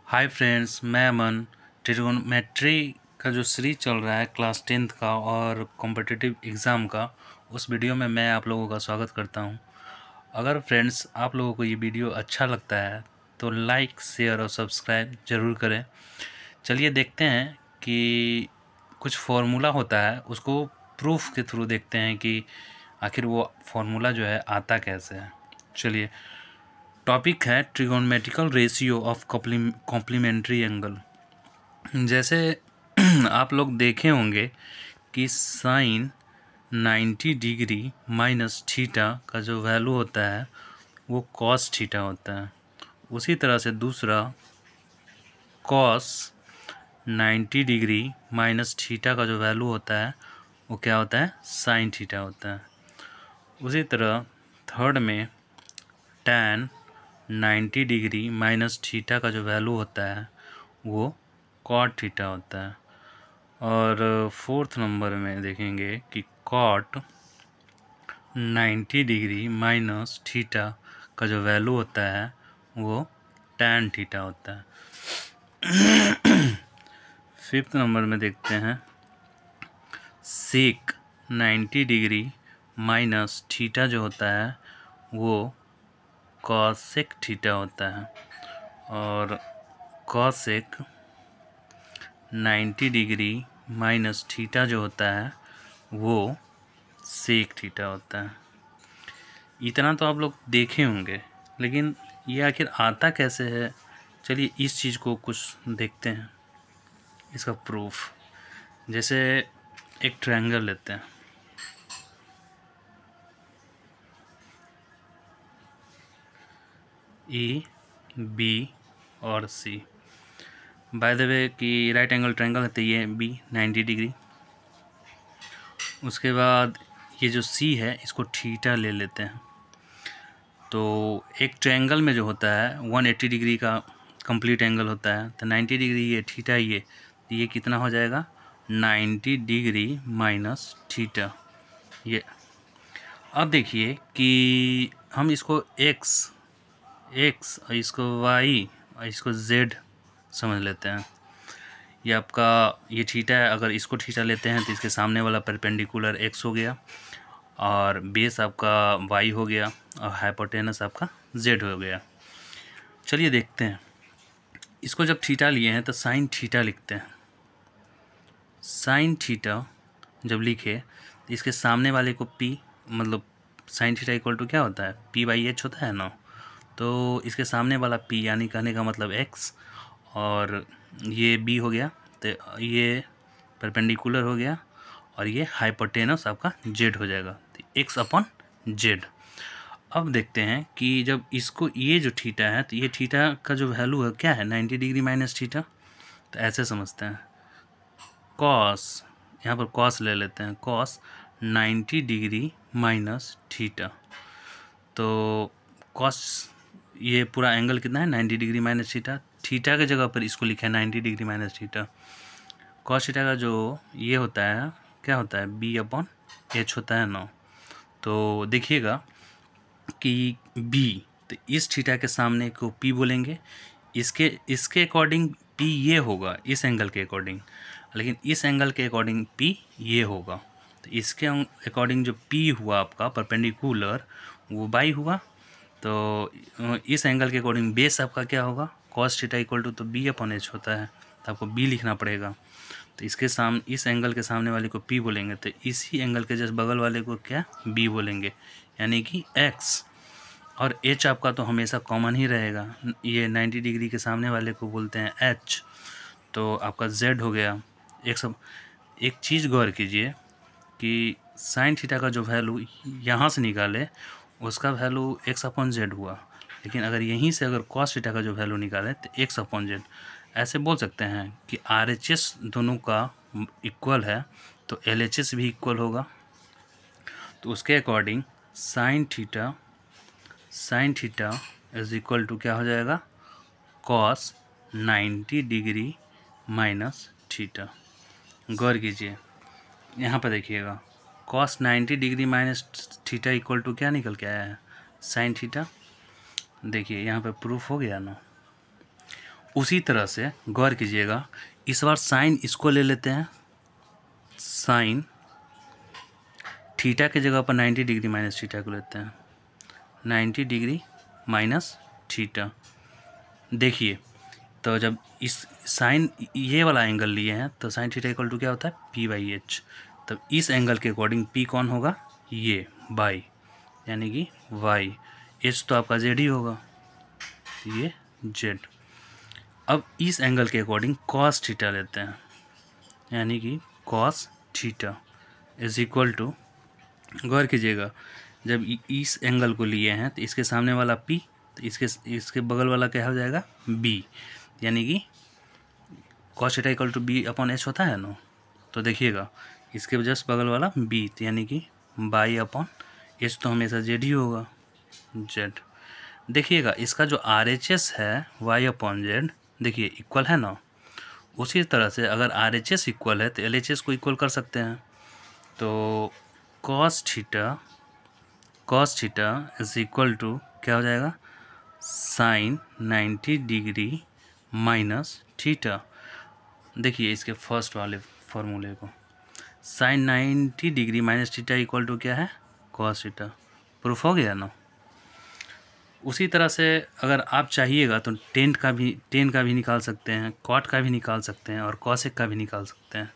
Hi friends, मैं अमन। Trigonometry का जो सीरीज चल रहा है क्लास 10th का और कॉम्पिटिटिव एग्ज़ाम का, उस वीडियो में मैं आप लोगों का स्वागत करता हूं। अगर फ्रेंड्स आप लोगों को ये वीडियो अच्छा लगता है तो लाइक, शेयर और सब्सक्राइब ज़रूर करें। चलिए देखते हैं कि कुछ फार्मूला होता है, उसको प्रूफ के थ्रू देखते हैं कि आखिर वो फार्मूला जो है आता कैसे है। चलिए, टॉपिक है trigonometrical ratio of complementary angle. जैसे आप लोग देखे होंगे कि साइन 90 डिग्री माइनस थीटा का जो वैल्यू होता है वो कॉस थीटा होता है। उसी तरह से दूसरा कॉस 90 डिग्री माइनस थीटा का जो वैल्यू होता है वो क्या होता है, साइन थीटा होता है। उसी तरह थर्ड में tan 90 डिग्री माइनस थीटा का जो वैल्यू होता है वो कॉट थीटा होता है। और फोर्थ नंबर में देखेंगे कि कॉट 90 डिग्री माइनस थीटा का जो वैल्यू होता है वो tan थीटा होता है। फिफ्थ नंबर में देखते हैं सेक 90 डिग्री माइनस थीटा जो होता है वो कॉसेक थीटा होता है। और कॉसेक 90 डिग्री माइनस थीटा जो होता है वो सेक थीटा होता है। इतना तो आप लोग देखे होंगे, लेकिन ये आखिर आता कैसे है, चलिए इस चीज़ को कुछ देखते हैं, इसका प्रूफ। जैसे एक ट्रायंगल लेते हैं, ई, बी और सी। बाय द वे कि राइट एंगल ट्रायंगल है तो ये बी 90 डिग्री। उसके बाद ये जो सी है इसको थीटा ले लेते हैं। तो एक ट्रायंगल में जो होता है 180 डिग्री का कंप्लीट एंगल होता है, तो 90 डिग्री ये थीटा, ये कितना हो जाएगा 90 डिग्री माइनस थीटा। ये अब देखिए कि हम इसको एक्स और इसको वाई और इसको जेड समझ लेते हैं। ये आपका ये थीटा है, अगर इसको थीटा लेते हैं तो इसके सामने वाला परपेंडिकुलर एक्स हो गया और बेस आपका वाई हो गया और हाइपोटेनस आपका जेड हो गया। चलिए देखते हैं, इसको जब थीटा लिए हैं तो साइन थीटा लिखते हैं। साइन थीटा जब लिखे तो इसके सामने वाले को पी, मतलब साइन थीटा इक्वल टू क्या होता है, पी बाई एच होता है ना। तो इसके सामने वाला पी यानी कहने का मतलब एक्स और ये बी हो गया, तो ये परपेंडिकुलर हो गया और ये हाइपोटेनस आपका जेड हो जाएगा, तो एक्स अपॉन जेड। अब देखते हैं कि जब इसको ये जो थीटा है तो ये थीटा का जो वैल्यू है क्या है 90 डिग्री माइनस थीटा। तो ऐसे समझते हैं, कॉस, यहाँ पर कॉस ले लेते हैं, कॉस 90 डिग्री माइनस थीटा। तो कॉस ये पूरा एंगल कितना है 90 डिग्री माइनस थीटा। थीटा के जगह पर इसको लिखा है 90 degree minus theta. Cos theta का जो ये होता है क्या होता है, बी अपॉन एच होता है ना। तो देखिएगा कि बी, तो इस थीटा के सामने को पी बोलेंगे, इसके अकॉर्डिंग पी ये होगा इस एंगल के अकॉर्डिंग, लेकिन इस एंगल के अकॉर्डिंग पी ये होगा। तो इसके अकॉर्डिंग जो पी हुआ आपका परपेंडिकुलर वो बाई हुआ। तो इस एंगल के अकॉर्डिंग बेस आपका क्या होगा, कॉस थीटा इक्वल टू, तो बी अपॉन एच होता है, तो आपको बी लिखना पड़ेगा। तो इसके सामने इस एंगल के सामने वाले को पी बोलेंगे, तो इसी एंगल के जस्ट बगल वाले को क्या बी बोलेंगे, यानी कि एक्स। और एच आपका तो हमेशा कॉमन ही रहेगा, ये 90 डिग्री के सामने वाले को बोलते हैं एच, तो आपका जेड हो गया। एक चीज़ गौर कीजिए कि साइन थीटा का जो वैल्यू यहाँ से निकाले उसका वैल्यू एक्स अपॉन जेड हुआ, लेकिन अगर यहीं से अगर कॉस थीटा का जो वैल्यू निकाले तो एक्स अपॉन जेड। ऐसे बोल सकते हैं कि आर एच एस दोनों का इक्वल है तो एल एच एस भी इक्वल होगा। तो उसके according sine theta is equal to क्या हो जाएगा, कॉस 90 डिग्री माइनस थीटा। गौर कीजिए यहाँ पर देखिएगा, cos 90 degree minus theta equal to क्या निकल के आया है, साइन थीटा। देखिए यहाँ पे प्रूफ हो गया ना। उसी तरह से गौर कीजिएगा, इस बार साइन इसको ले लेते हैं, साइन थीटा की जगह पर 90 डिग्री माइनस थीटा को लेते हैं, 90 डिग्री माइनस थीटा। देखिए तो जब इस साइन ये वाला एंगल लिए हैं तो साइन थीटा इक्वल टू क्या होता है, P/H। तब इस एंगल के अकॉर्डिंग P कौन होगा, ये बाई, यानी कि Y। H तो आपका Z ही होगा, ये Z। अब इस एंगल के अकॉर्डिंग कॉस थीटा लेते हैं, यानी कि cos theta is equal to, गौर कीजिएगा जब इस एंगल को लिए हैं तो इसके सामने वाला P, तो इसके बगल वाला क्या हो जाएगा, B, यानी कि cos theta equal to B/H होता है ना। तो देखिएगा इसके जस्ट बगल वाला B, तो यानी कि Y/H तो हमेशा Z ही होगा, Z। देखिएगा इसका जो RHS है Y/Z, देखिए इक्वल है ना। उसी तरह से अगर RHS इक्वल है तो LHS को इक्वल कर सकते हैं। तो cos theta is equal to क्या हो जाएगा, साइन 90 डिग्री माइनस थीटा। देखिए इसके फर्स्ट वाले फॉर्मूले को, sine 90 degree minus theta equal to क्या है, कॉस थीटा। प्रूफ हो गया ना। उसी तरह से अगर आप चाहिएगा तो टेन का भी निकाल सकते हैं, कॉट का भी निकाल सकते हैं और कॉसेक का भी निकाल सकते हैं।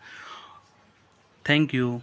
Thank you.